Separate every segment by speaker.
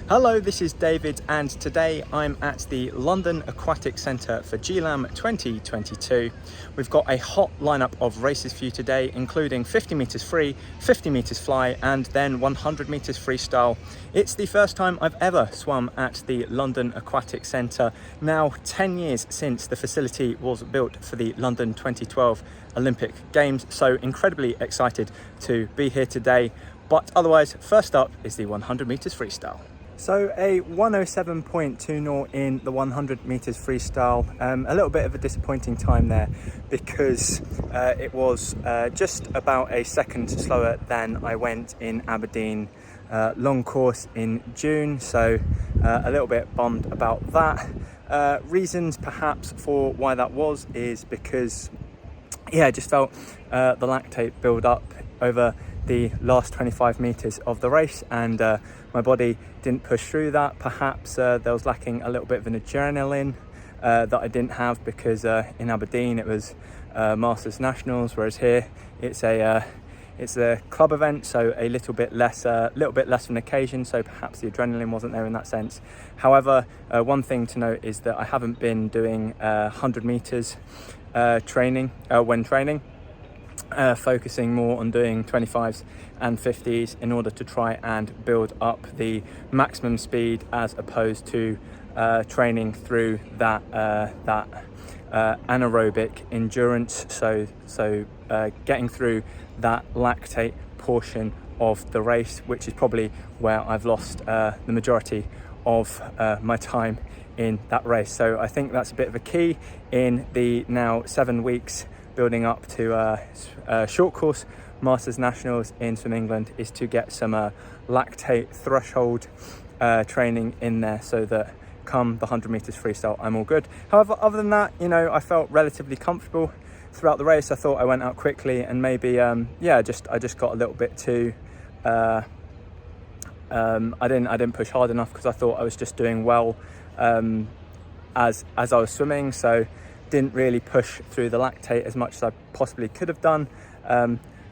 Speaker 1: Hello, this is David, and today I'm at the London Aquatic Centre for GLAM 2022. We've got a hot lineup of races for you today, including 50 metres free, 50 metres fly, and then 100 metres freestyle. It's the first time I've ever swum at the London Aquatic Centre, now 10 years since the facility was built for the London 2012 Olympic Games, so incredibly excited to be here today. But otherwise, first up is the 100 metres freestyle. So a 107.2 knot in the 100 metres freestyle. A little bit of a disappointing time there because it was just about a second slower than I went in Aberdeen long course in June. So a little bit bummed about that. Reasons perhaps for why that was is because, yeah, I just felt the lactate build up over the last 25 metres of the race, and my body didn't push through that. Perhaps there was lacking a little bit of an adrenaline that I didn't have because in Aberdeen it was Masters Nationals, whereas here it's a club event, so a little bit less of an occasion, so perhaps the adrenaline wasn't there in that sense. However, one thing to note is that I haven't been doing 100 metres training when training. Focusing more on doing 25s and 50s in order to try and build up the maximum speed, as opposed to training through that anaerobic endurance, so getting through that lactate portion of the race, which is probably where I've lost the majority of my time in that race. So I think that's a bit of a key in the now 7 weeks building up to short course Masters Nationals in Swim England, is to get some lactate threshold training in there, so that come the 100 metres freestyle I'm all good. However, other than that, I felt relatively comfortable throughout the race. I thought I went out quickly, and maybe I just got a little bit too I didn't push hard enough, because I thought I was just doing well as I was swimming, so didn't really push through the lactate as much as I possibly could have done.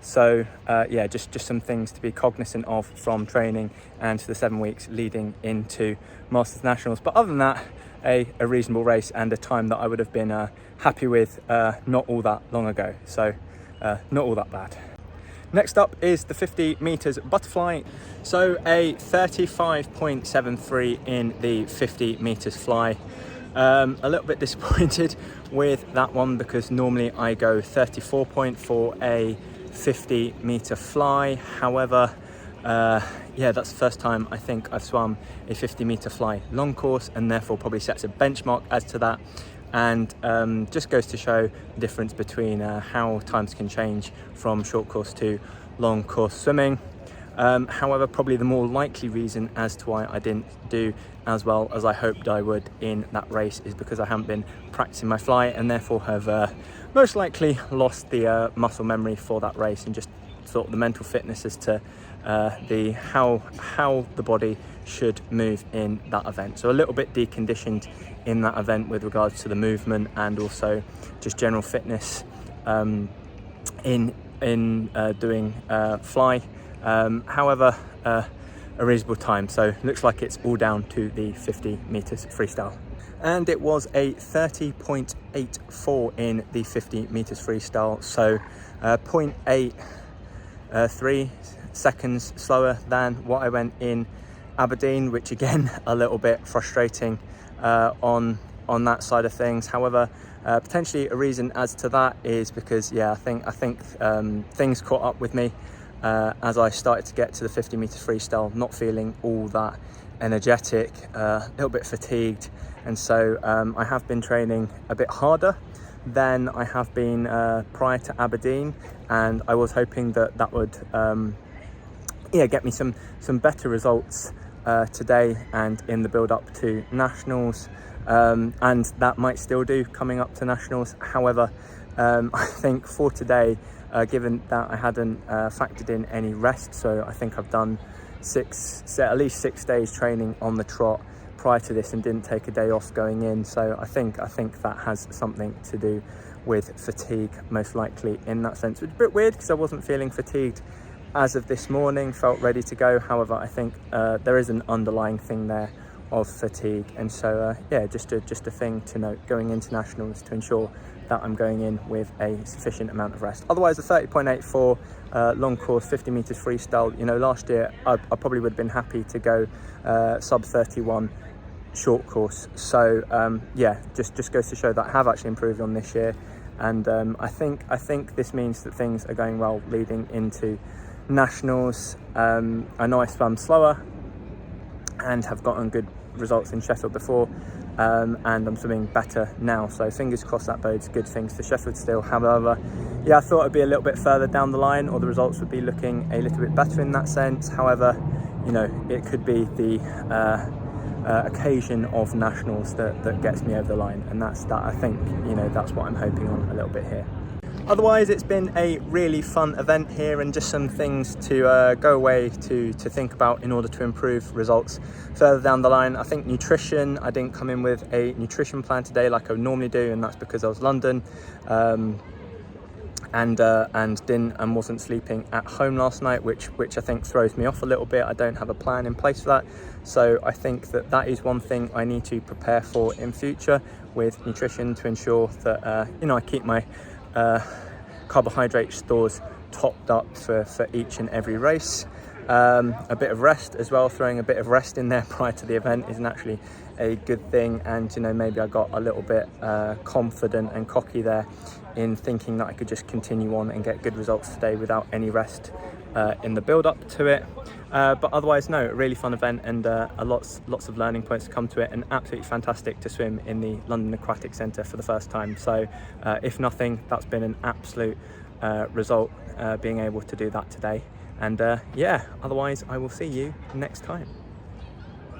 Speaker 1: Just some things to be cognizant of from training and the 7 weeks leading into Masters Nationals. But other than that, a reasonable race, and a time that I would have been happy with not all that long ago. So not all that bad. Next up is the 50 metres butterfly. So a 35.73 in the 50 metres fly. A little bit disappointed with that one, because normally I go 34 point for a 50 metre fly. However, that's the first time I think I've swum a 50 metre fly long course, and therefore probably sets a benchmark as to that, and just goes to show the difference between how times can change from short course to long course swimming. However, probably the more likely reason as to why I didn't do as well as I hoped I would in that race is because I haven't been practicing my fly, and therefore have most likely lost the muscle memory for that race, and just sort of the mental fitness as to how the body should move in that event. So a little bit deconditioned in that event with regards to the movement, and also just general fitness in doing fly. However, a reasonable time, so looks like it's all down to the 50 metres freestyle. And it was a 30.84 in the 50 metres freestyle, so 0.83 seconds slower than what I went in Aberdeen, which again a little bit frustrating on that side of things. However, potentially a reason as to that is because I think things caught up with me as I started to get to the 50 metres freestyle, not feeling all that energetic, a little bit fatigued, and so I have been training a bit harder than I have been prior to Aberdeen, and I was hoping that would get me some better results today and in the build up to Nationals, and that might still do coming up to Nationals. However, I think for today, given that I hadn't factored in any rest, so I think I've done at least 6 days training on the trot prior to this, and didn't take a day off going in. So I think that has something to do with fatigue, most likely in that sense. It's a bit weird because I wasn't feeling fatigued as of this morning, felt ready to go. However, I think there is an underlying thing there of fatigue, and so yeah, just a thing to note going into nationals, to ensure that I'm going in with a sufficient amount of rest. Otherwise, the 30.84 long course 50 meters freestyle, you know, last year I probably would have been happy to go sub 31 short course. So yeah, just goes to show that I have actually improved on this year, and I think this means that things are going well leading into nationals. I know I swam slower and have gotten good results in Sheffield before, and I'm swimming better now, so fingers crossed that bodes good things for Sheffield still. However, yeah, I thought it'd be a little bit further down the line, or the results would be looking a little bit better in that sense. However, you know, it could be the occasion of nationals that gets me over the line, and that's that. I think, you know, that's what I'm hoping on a little bit here. Otherwise, it's been a really fun event here, and just some things to go away to think about in order to improve results further down the line. I think nutrition, I didn't come in with a nutrition plan today like I would normally do, and that's because I was London and wasn't sleeping at home last night, which I think throws me off a little bit. I don't have a plan in place for that, so I think that is one thing I need to prepare for in future with nutrition, to ensure that you know, I keep my carbohydrate stores topped up for each and every race. A bit of rest as well, throwing a bit of rest in there prior to the event is naturally a good thing, and you know, maybe I got a little bit confident and cocky there in thinking that I could just continue on and get good results today without any rest in the build up to it. But otherwise, no, a really fun event, and lots of learning points to come to it, and absolutely fantastic to swim in the London Aquatic Centre for the first time. So if nothing, that's been an absolute result, being able to do that today. And yeah, otherwise I will see you next time.